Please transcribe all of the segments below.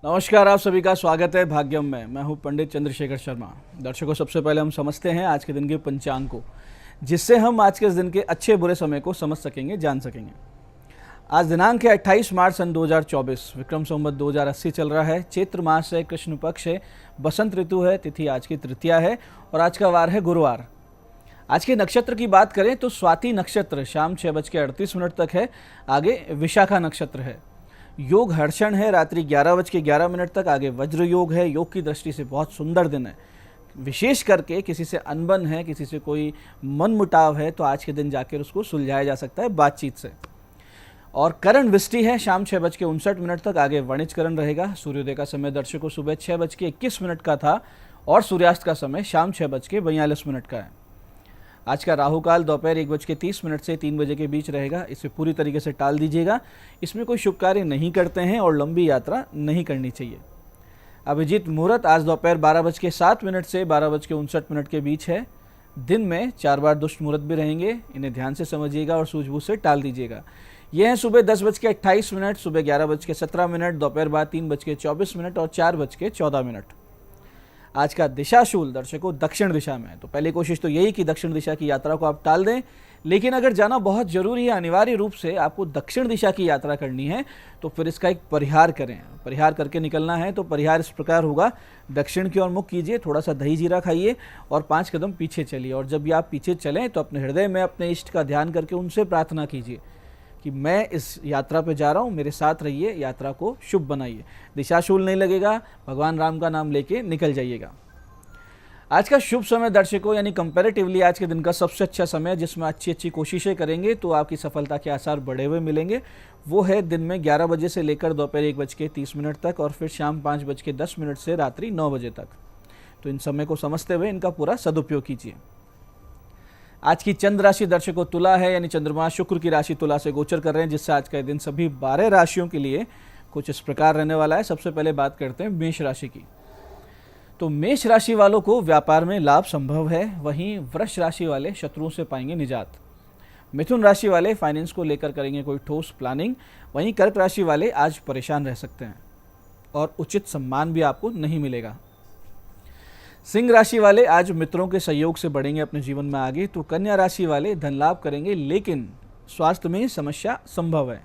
नमस्कार, आप सभी का स्वागत है भाग्यम में। मैं हूं पंडित चंद्रशेखर शर्मा। दर्शकों, सबसे पहले हम समझते हैं आज के दिन के पंचांग को, जिससे हम आज के दिन के अच्छे बुरे समय को समझ सकेंगे, जान सकेंगे। आज दिनांक है 28 मार्च सन 2024, विक्रम संवत 2080 चल रहा है। चैत्र मास है, कृष्ण पक्ष है, बसंत ऋतु है, तिथि आज की तृतीया है और आज का वार है गुरुवार। आज के नक्षत्र की बात करें तो स्वाति नक्षत्र शाम 6:38 तक है। आगे विशाखा नक्षत्र है। योग हर्षण है रात्रि 11:11 तक। आगे वज्र योग है। योग की दृष्टि से बहुत सुंदर दिन है। विशेष करके किसी से अनबन है, किसी से कोई मन मुटाव है तो आज के दिन जाकर उसको सुलझाया जा सकता है बातचीत से। और करण विष्टि है शाम 6:59 तक। आगे वणिज करण रहेगा। सूर्योदय का समय दर्शकों सुबह 6:21 का था और सूर्यास्त का समय शाम 6:42 का है। आज का राहु काल दोपहर 1:30 से 3 बजे के बीच रहेगा। इसे पूरी तरीके से टाल दीजिएगा। इसमें कोई शुभ कार्य नहीं करते हैं और लंबी यात्रा नहीं करनी चाहिए। अभिजीत मुहूर्त आज दोपहर 12:07 से 12:59 के बीच है। दिन में 4 बार दुष्ट मुहूर्त भी रहेंगे। इन्हें ध्यान से समझिएगा और सूझबूझ से टाल दीजिएगा। यह है सुबह 10:28, सुबह 11:17, दोपहर बाद 3:24 और 4:14। आज का दिशाशूल दर्शकों दक्षिण दिशा में है। तो पहली कोशिश तो यही कि दक्षिण दिशा की यात्रा को आप टाल दें। लेकिन अगर जाना बहुत जरूरी है, अनिवार्य रूप से आपको दक्षिण दिशा की यात्रा करनी है, तो फिर इसका एक परिहार करें। परिहार करके निकलना है तो परिहार इस प्रकार होगा। दक्षिण की ओर मुख कीजिए, थोड़ा सा दही जीरा खाइए और 5 कदम पीछे चलिए। और जब भी आप पीछे चलें तो अपने हृदय में अपने इष्ट का ध्यान करके उनसे प्रार्थना कीजिए कि मैं इस यात्रा पे जा रहा हूँ, मेरे साथ रहिए, यात्रा को शुभ बनाइए। दिशाशूल नहीं लगेगा, भगवान राम का नाम लेके निकल जाइएगा। आज का शुभ समय दर्शकों, यानी कंपैरेटिवली आज के दिन का सबसे अच्छा समय जिसमें अच्छी कोशिशें करेंगे तो आपकी सफलता के आसार बढ़े हुए मिलेंगे, वो है दिन में 11 बजे से लेकर दोपहर 1:30 तक और फिर शाम 5:10 से रात्रि 9 बजे तक। तो इन समय को समझते हुए इनका पूरा सदुपयोग कीजिए। आज की चंद्र राशि दर्शकों तुला है, यानी चंद्रमा शुक्र की राशि तुला से गोचर कर रहे हैं, जिससे आज का दिन सभी 12 राशियों के लिए कुछ इस प्रकार रहने वाला है। सबसे पहले बात करते हैं मेष राशि की। तो मेष राशि वालों को व्यापार में लाभ संभव है। वहीं वृष राशि वाले शत्रुओं से पाएंगे निजात। मिथुन राशि वाले फाइनेंस को लेकर करेंगे कोई ठोस प्लानिंग। वहीं कर्क राशि वाले आज परेशान रह सकते हैं और उचित सम्मान भी आपको नहीं मिलेगा। सिंह राशि वाले आज मित्रों के सहयोग से बढ़ेंगे अपने जीवन में आगे। तो कन्या राशि वाले धन लाभ करेंगे, लेकिन स्वास्थ्य में समस्या संभव है।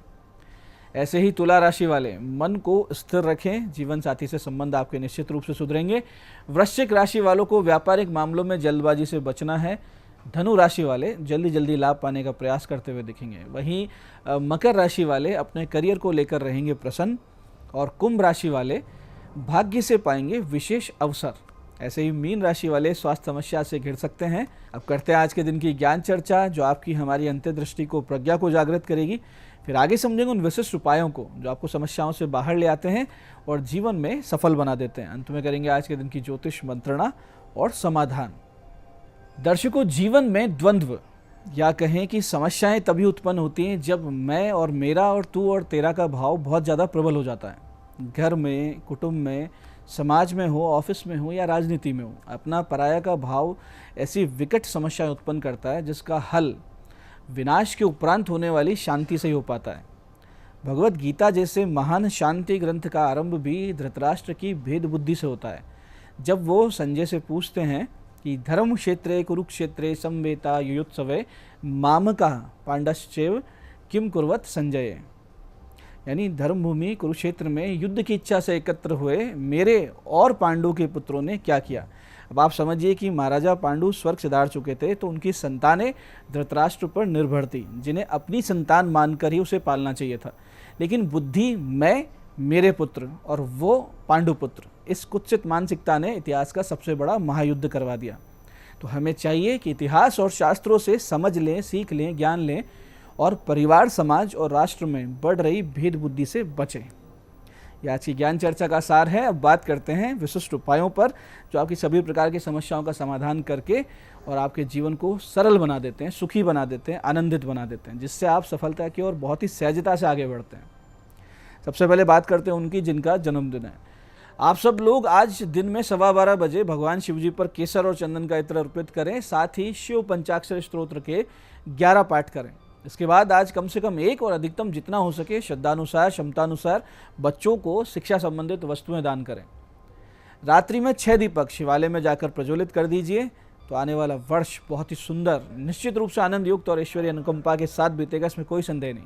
ऐसे ही तुला राशि वाले मन को स्थिर रखें, जीवन साथी से संबंध आपके निश्चित रूप से सुधरेंगे। वृश्चिक राशि वालों को व्यापारिक मामलों में जल्दबाजी से बचना है। धनु राशि वाले जल्दी लाभ पाने का प्रयास करते हुए दिखेंगे। वहीं मकर राशि वाले अपने करियर को लेकर रहेंगे प्रसन्न और कुंभ राशि वाले भाग्य से पाएंगे विशेष अवसर। ऐसे ही मीन राशि वाले स्वास्थ्य समस्या से घिर सकते हैं। अब करते हैं आज के दिन की ज्ञान चर्चा, जो आपकी हमारी अंतर्दृष्टि को, प्रज्ञा को जागृत करेगी। फिर आगे समझेंगे उन विशिष्ट उपायों को जो आपको समस्याओं से बाहर ले आते हैं और जीवन में सफल बना देते हैं। अंत में करेंगे आज के दिन की ज्योतिष मंत्रणा और समाधान। दर्शकों, जीवन में द्वंद्व या कहें कि समस्याएं तभी उत्पन्न होती हैं जब मैं और मेरा और तू और तेरा का भाव बहुत ज़्यादा प्रबल हो जाता है। घर में, कुटुंब में, समाज में हो, ऑफिस में हो या राजनीति में हो, अपना पराया का भाव ऐसी विकट समस्याएं उत्पन्न करता है जिसका हल विनाश के उपरांत होने वाली शांति से ही हो पाता है। भगवत गीता जैसे महान शांति ग्रंथ का आरंभ भी धृतराष्ट्र की भेद बुद्धि से होता है। जब वो संजय से पूछते हैं कि धर्म क्षेत्रे कुरुक्षेत्रे संवेता युयुत्सवे मामका पांडश्चैव किम कुर्वत संजय, यानी धर्मभूमि कुरुक्षेत्र में युद्ध की इच्छा से एकत्र हुए मेरे और पांडु के पुत्रों ने क्या किया। अब आप समझिए कि महाराजा पांडु स्वर्ग सिधार चुके थे, तो उनकी संतानें धृतराष्ट्र पर निर्भर थी, जिन्हें अपनी संतान मानकर ही उसे पालना चाहिए था। लेकिन बुद्धि मैं, मेरे पुत्र और वो पांडु पुत्र, इस कुत्सित मानसिकता ने इतिहास का सबसे बड़ा महायुद्ध करवा दिया। तो हमें चाहिए कि इतिहास और शास्त्रों से समझ लें, सीख लें, ज्ञान लें और परिवार, समाज और राष्ट्र में बढ़ रही भेद बुद्धि से बचें। यह आज की ज्ञान चर्चा का सार है। अब बात करते हैं विशिष्ट उपायों पर जो आपकी सभी प्रकार की समस्याओं का समाधान करके और आपके जीवन को सरल बना देते हैं, सुखी बना देते हैं, आनंदित बना देते हैं, जिससे आप सफलता की ओर बहुत ही सहजता से आगे बढ़ते हैं। सबसे पहले बात करते हैं उनकी जिनका जन्मदिन है। आप सब लोग आज दिन में 12:15 बजे भगवान शिव जी पर केसर और चंदन का इत्र अर्पित करें। साथ ही शिव पंचाक्षर स्तोत्र के 11 पाठ करें। इसके बाद आज कम से कम एक और अधिकतम जितना हो सके श्रद्धानुसार क्षमतानुसार बच्चों को शिक्षा संबंधित वस्तुएं दान करें। रात्रि में 6 दीपक शिवालय में जाकर प्रज्वलित कर दीजिए, तो आने वाला वर्ष बहुत ही सुंदर, निश्चित रूप से आनंद युक्त और ईश्वरीय अनुकंपा के साथ बीतेगा, इसमें कोई संदेह नहीं।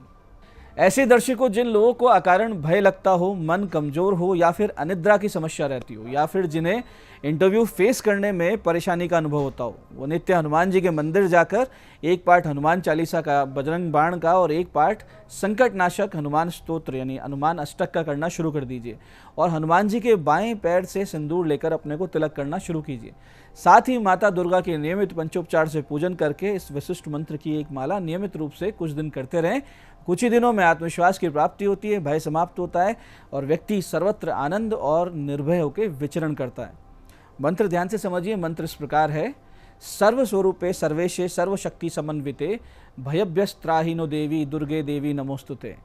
ऐसे दर्शकों जिन लोगों को अकारण भय लगता हो, मन कमजोर हो या फिर अनिद्रा की समस्या रहती हो या फिर जिन्हें इंटरव्यू फेस करने में परेशानी का अनुभव होता हो, वो नित्य हनुमान जी के मंदिर जाकर एक पाठ हनुमान चालीसा का, बजरंग बाण का और एक पाठ संकट नाशक हनुमान स्तोत्र यानी हनुमान अष्टक का करना शुरू कर दीजिए और हनुमान जी के बाएं पैर से सिंदूर लेकर अपने को तिलक करना शुरू कीजिए। साथ ही माता दुर्गा के नियमित पंचोपचार से पूजन करके इस विशिष्ट मंत्र की एक माला नियमित रूप से कुछ दिन करते रहें। कुछ ही दिनों में आत्मविश्वास की प्राप्ति होती है, भय समाप्त होता है और व्यक्ति सर्वत्र आनंद और निर्भय होकर विचरण करता है। मंत्र ध्यान से समझिए। मंत्र इस प्रकार है, सर्वस्वरूपे सर्वेशे सर्वशक्ति समन्विते भयभ्यस्त्राहीनो देवी दुर्गे देवी नमोस्तुते।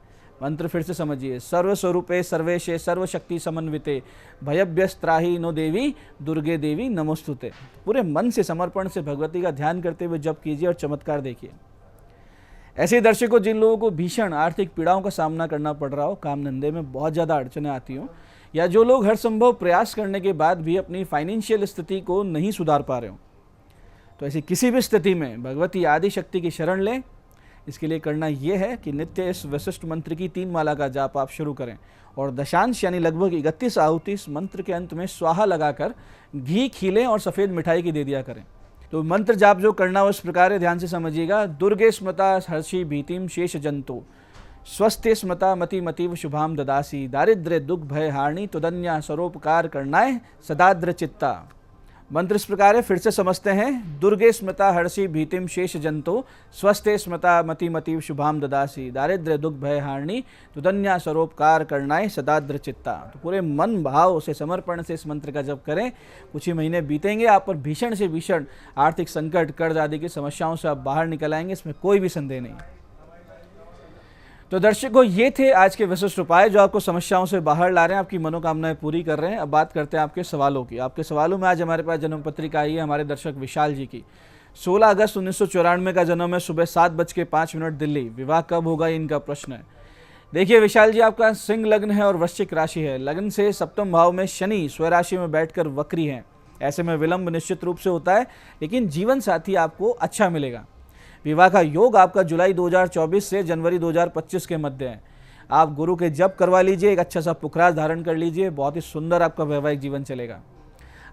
मंत्र फिर से समझिए, सर्वस्वरूपे सर्वेशे सर्वशक्ति समन्विते भयभ्यस्त्राहीनो देवी दुर्गे देवी नमोस्तुते। पूरे मन से समर्पण से भगवती का ध्यान करते हुए जप कीजिए और चमत्कार देखिए। ऐसे दर्शकों जिन लोगों को भीषण आर्थिक पीड़ाओं का सामना करना पड़ रहा हो, काम धंधे में बहुत ज़्यादा अड़चनें आती हों या जो लोग हर संभव प्रयास करने के बाद भी अपनी फाइनेंशियल स्थिति को नहीं सुधार पा रहे हो, तो ऐसी किसी भी स्थिति में भगवती आदि शक्ति की शरण लें। इसके लिए करना यह है कि नित्य इस विशिष्ट मंत्र की 3 माला का जाप आप शुरू करें और दशांश यानी लगभग 31 आहुति इस मंत्र के अंत में स्वाहा लगाकर घी, खीले और सफ़ेद मिठाई की दे दिया करें। तो मंत्र जाप जो करना हो इस प्रकार है, ध्यान से समझिएगा। दुर्गे स्मृता हर्षि भीतिम शेष जंतु स्वस्थे स्मृता मति मतिव शुभाम ददासी दारिद्र्य दुख भय हारणी तुदन्या सरोपकार करनाय सदाद्र चित्ता। मंत्र इस प्रकार है, फिर से समझते हैं। दुर्गे स्मृता हर्षि भीतिम शेष जंतु स्वस्थे स्मृता मति मतिव शुभाम ददासी दारिद्र्य दुख भय हारणी तुदन्या सरोपकार करनाय सदाद्र चित्ता। तो पूरे मन भाव से समर्पण से इस मंत्र का जप करें। कुछ ही महीने बीतेंगे, आप पर भीषण से भीषण आर्थिक संकट, कर्ज आदि की समस्याओं से आप बाहर निकल आएंगे, इसमें कोई भी संदेह नहीं। तो दर्शकों, ये थे आज के विशिष्ट उपाय जो आपको समस्याओं से बाहर ला रहे हैं, आपकी मनोकामनाएं पूरी कर रहे हैं। अब बात करते हैं आपके सवालों की। आपके सवालों में आज हमारे पास जन्म पत्रिका आई है हमारे दर्शक विशाल जी की। 16 अगस्त 1994 का जन्म है, सुबह 7:05 दिल्ली। विवाह कब होगा, इनका प्रश्न है। देखिए विशाल जी, आपका सिंह लग्न है और वृश्चिक राशि है। लग्न से सप्तम भाव में शनि स्वराशि में बैठकर वक्री हैं। ऐसे में विलंब निश्चित रूप से होता है, लेकिन जीवन साथी आपको अच्छा मिलेगा। विवाह का योग आपका जुलाई 2024 से जनवरी 2025 के मध्य है। आप गुरु के जप करवा लीजिए, एक अच्छा सा पुखराज धारण कर लीजिए, बहुत ही सुंदर आपका वैवाहिक जीवन चलेगा।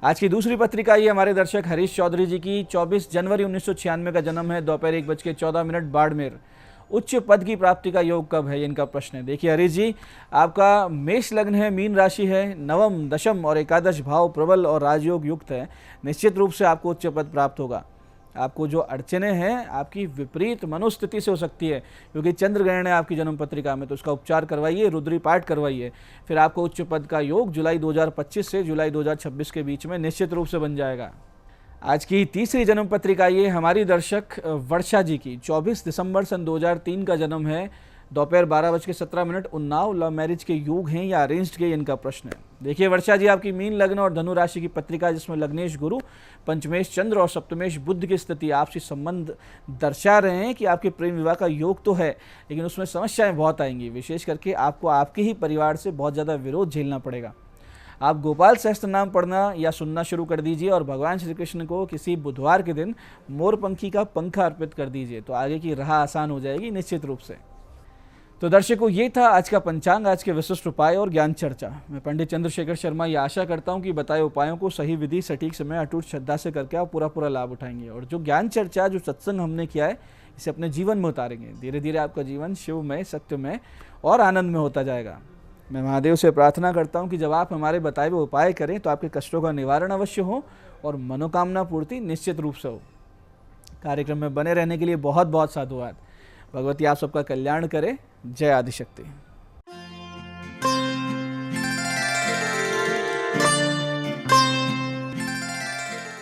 आज की दूसरी पत्रिका ये हमारे दर्शक हरीश चौधरी जी की। 24 जनवरी 1996 का जन्म है, दोपहर 1:14 बाड़मेर। उच्च पद की प्राप्ति का योग कब है, इनका प्रश्न है। देखिए हरीश जी, आपका मेष लग्न है, मीन राशि है, नवम, दशम और एकादश भाव प्रबल और राजयोग युक्त है। निश्चित रूप से आपको उच्च पद प्राप्त होगा। आपको जो अड़चने हैं आपकी विपरीत मनोस्थिति से हो सकती है, क्योंकि चंद्र ग्रहण है आपकी जन्म पत्रिका में, तो उसका उपचार करवाइए, रुद्री पाठ करवाइए, फिर आपको उच्च पद का योग जुलाई 2025 से जुलाई 2026 के बीच में निश्चित रूप से बन जाएगा। आज की तीसरी जन्म पत्रिका ये हमारी दर्शक वर्षा जी की। 24 दिसंबर सन 2003 का जन्म है, दोपहर 12:17 उन्नाव। लव मैरिज के योग हैं या अरेंज्ड के, इनका प्रश्न है। देखिए वर्षा जी, आपकी मीन लग्न और धनु राशि की पत्रिका, जिसमें लग्नेश गुरु, पंचमेश चंद्र और सप्तमेश बुध की स्थिति आपसी संबंध दर्शा रहे हैं कि आपके प्रेम विवाह का योग तो है, लेकिन उसमें समस्याएं बहुत आएंगी। विशेष करके आपको आपके ही परिवार से बहुत ज़्यादा विरोध झेलना पड़ेगा। आप गोपाल सहस्त्र नाम पढ़ना या सुनना शुरू कर दीजिए और भगवान श्री कृष्ण को किसी बुधवार के दिन मोरपंखी का पंखा अर्पित कर दीजिए, तो आगे की राह आसान हो जाएगी निश्चित रूप से। तो दर्शकों, ये था आज का पंचांग, आज के विशिष्ट उपाय और ज्ञान चर्चा। मैं पंडित चंद्रशेखर शर्मा ये आशा करता हूँ कि बताए उपायों को सही विधि, सटीक समय, अटूट श्रद्धा से करके आप पूरा लाभ उठाएंगे और जो ज्ञान चर्चा, जो सत्संग हमने किया है, इसे अपने जीवन में उतारेंगे। धीरे धीरे आपका जीवन शिवमय, सत्यमय और आनंद में होता जाएगा। मैं महादेव से प्रार्थना करता हूँ कि जब आप हमारे बताए हुए उपाय करें तो आपके कष्टों का निवारण अवश्य हो और मनोकामना पूर्ति निश्चित रूप से हो। कार्यक्रम में बने रहने के लिए बहुत बहुत साधुवाद। भगवती आप सबका कल्याण करे। जय आदिशक्ति।